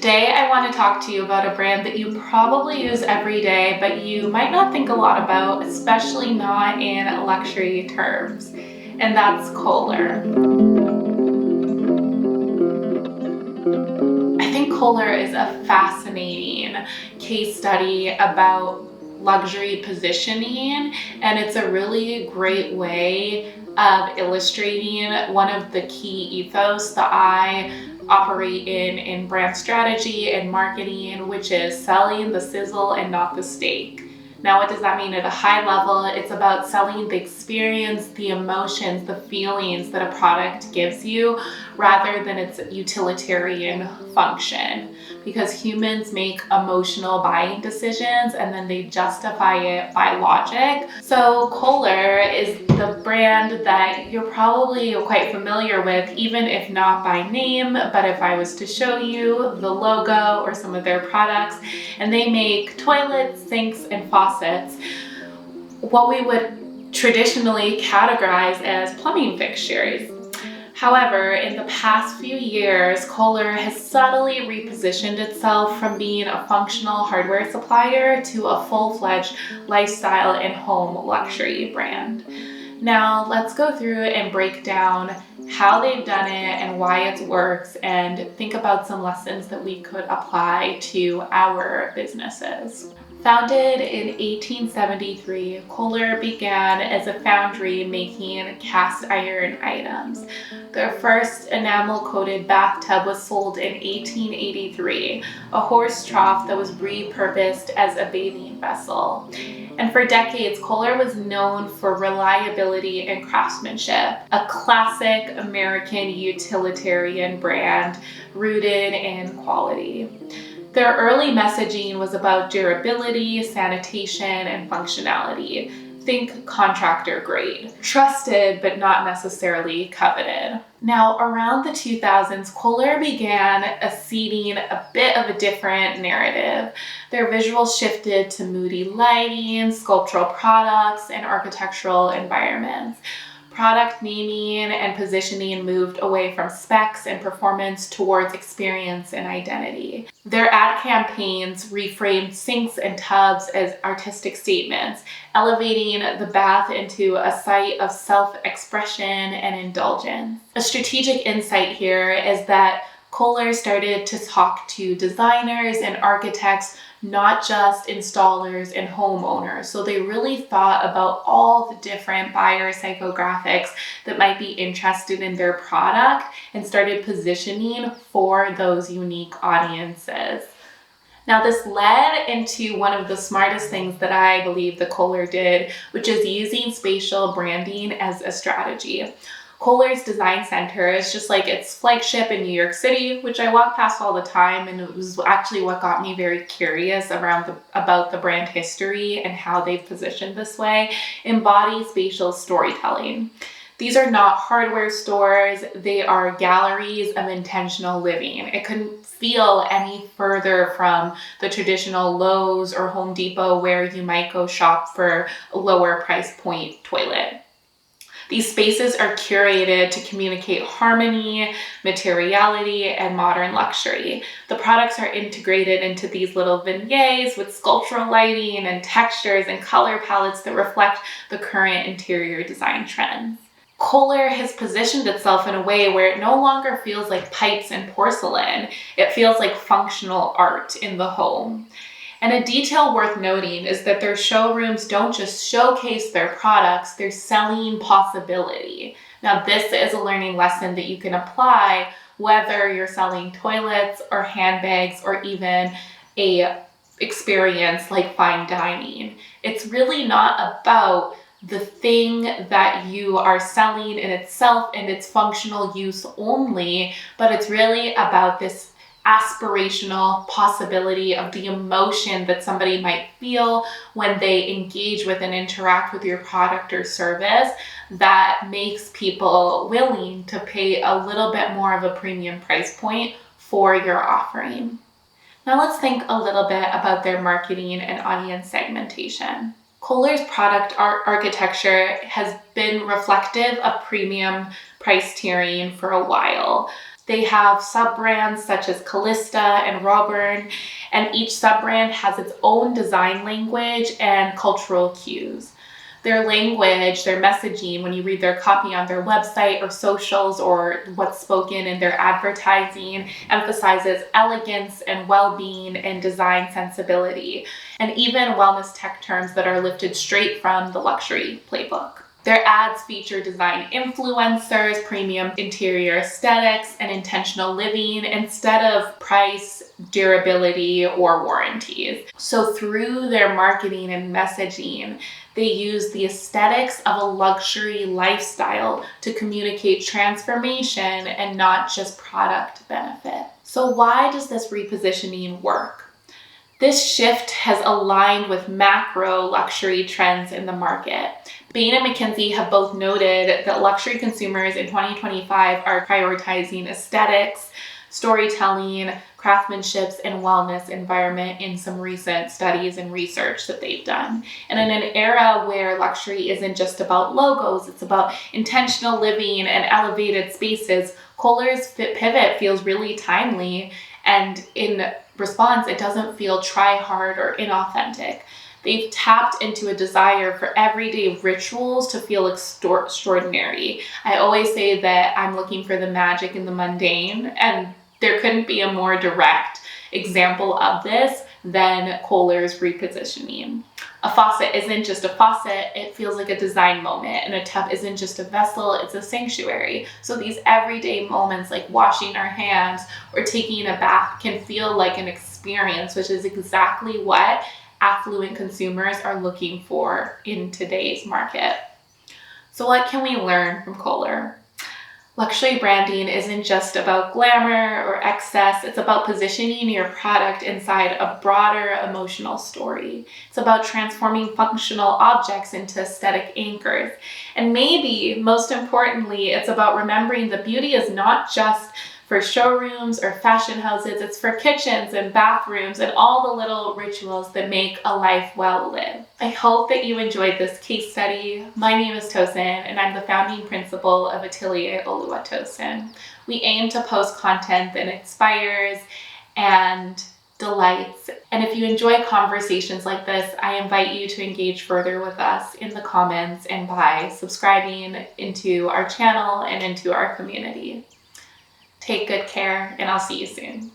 Today, I want to talk to you about a brand that you probably use every day, but you might not think a lot about, especially not in luxury terms, and that's Kohler. I think Kohler is a fascinating case study about luxury positioning, and it's a really great way of illustrating one of the key ethos that I operate in brand strategy and marketing, which is selling the sizzle and not the steak. Now, what does that mean at a high level? It's about selling the experience, the emotions, the feelings that a product gives you rather than its utilitarian function. Because humans make emotional buying decisions and then they justify it by logic. So Kohler is the brand that you're probably quite familiar with, even if not by name, but if I was to show you the logo or some of their products, and they make toilets, sinks, and faucets, what we would traditionally categorize as plumbing fixtures. However, in the past few years, Kohler has subtly repositioned itself from being a functional hardware supplier to a full-fledged lifestyle and home luxury brand. Now, let's go through and break down how they've done it and why it works, and think about some lessons that we could apply to our businesses. Founded in 1873, Kohler began as a foundry making cast iron items. Their first enamel-coated bathtub was sold in 1883, a horse trough that was repurposed as a bathing vessel. And for decades, Kohler was known for reliability and craftsmanship, a classic American utilitarian brand rooted in quality. Their early messaging was about durability, sanitation, and functionality. Think contractor grade. Trusted, but not necessarily coveted. Now, around the 2000s, Kohler began acceding a bit of a different narrative. Their visuals shifted to moody lighting, sculptural products, and architectural environments. Product naming and positioning moved away from specs and performance towards experience and identity. Their ad campaigns reframed sinks and tubs as artistic statements, elevating the bath into a site of self-expression and indulgence. A strategic insight here is that Kohler started to talk to designers and architects, not just installers and homeowners. So they really thought about all the different buyer psychographics that might be interested in their product and started positioning for those unique audiences. Now, this led into one of the smartest things that I believe that Kohler did, which is using spatial branding as a strategy. Kohler's design center is just like its flagship in New York City, which I walk past all the time, and it was actually what got me very curious about the brand history and how they've positioned this way, embody spatial storytelling. These are not hardware stores, they are galleries of intentional living. It couldn't feel any further from the traditional Lowe's or Home Depot where you might go shop for a lower price point toilet. These spaces are curated to communicate harmony, materiality, and modern luxury. The products are integrated into these little vignettes with sculptural lighting and textures and color palettes that reflect the current interior design trends. Kohler has positioned itself in a way where it no longer feels like pipes and porcelain. It feels like functional art in the home. And a detail worth noting is that their showrooms don't just showcase their products, they're selling possibility. Now, this is a learning lesson that you can apply whether you're selling toilets or handbags or even a experience like fine dining. It's really not about the thing that you are selling in itself and its functional use only, but it's really about this aspirational possibility of the emotion that somebody might feel when they engage with and interact with your product or service that makes people willing to pay a little bit more of a premium price point for your offering. Now let's think a little bit about their marketing and audience segmentation. Kohler's product architecture has been reflective of premium price tiering for a while. They have sub-brands such as Callista and Robern, and each sub-brand has its own design language and cultural cues. Their language, their messaging, when you read their copy on their website or socials or what's spoken in their advertising, emphasizes elegance and well-being and design sensibility, and even wellness tech terms that are lifted straight from the luxury playbook. Their ads feature design influencers, premium interior aesthetics, and intentional living instead of price, durability, or warranties. So through their marketing and messaging, they use the aesthetics of a luxury lifestyle to communicate transformation and not just product benefit. So why does this repositioning work? This shift has aligned with macro luxury trends in the market. Bain and McKinsey have both noted that luxury consumers in 2025 are prioritizing aesthetics, storytelling, craftsmanship, and wellness environment in some recent studies and research that they've done. And in an era where luxury isn't just about logos, it's about intentional living and elevated spaces, Kohler's pivot feels really timely, and in response, it doesn't feel try-hard or inauthentic. They've tapped into a desire for everyday rituals to feel extraordinary. I always say that I'm looking for the magic in the mundane, and there couldn't be a more direct example of this than Kohler's repositioning. A faucet isn't just a faucet, it feels like a design moment, and a tub isn't just a vessel, it's a sanctuary. So these everyday moments like washing our hands or taking a bath can feel like an experience, which is exactly what affluent consumers are looking for in today's market. So what can we learn from Kohler? Luxury branding isn't just about glamour or excess, it's about positioning your product inside a broader emotional story. It's about transforming functional objects into aesthetic anchors. And maybe, most importantly, it's about remembering that beauty is not just for showrooms or fashion houses, it's for kitchens and bathrooms and all the little rituals that make a life well lived. I hope that you enjoyed this case study. My name is Tosin, and I'm the founding principal of Atelier Oluwatosin. We aim to post content that inspires and delights. And if you enjoy conversations like this, I invite you to engage further with us in the comments and by subscribing into our channel and into our community. Take good care, and I'll see you soon.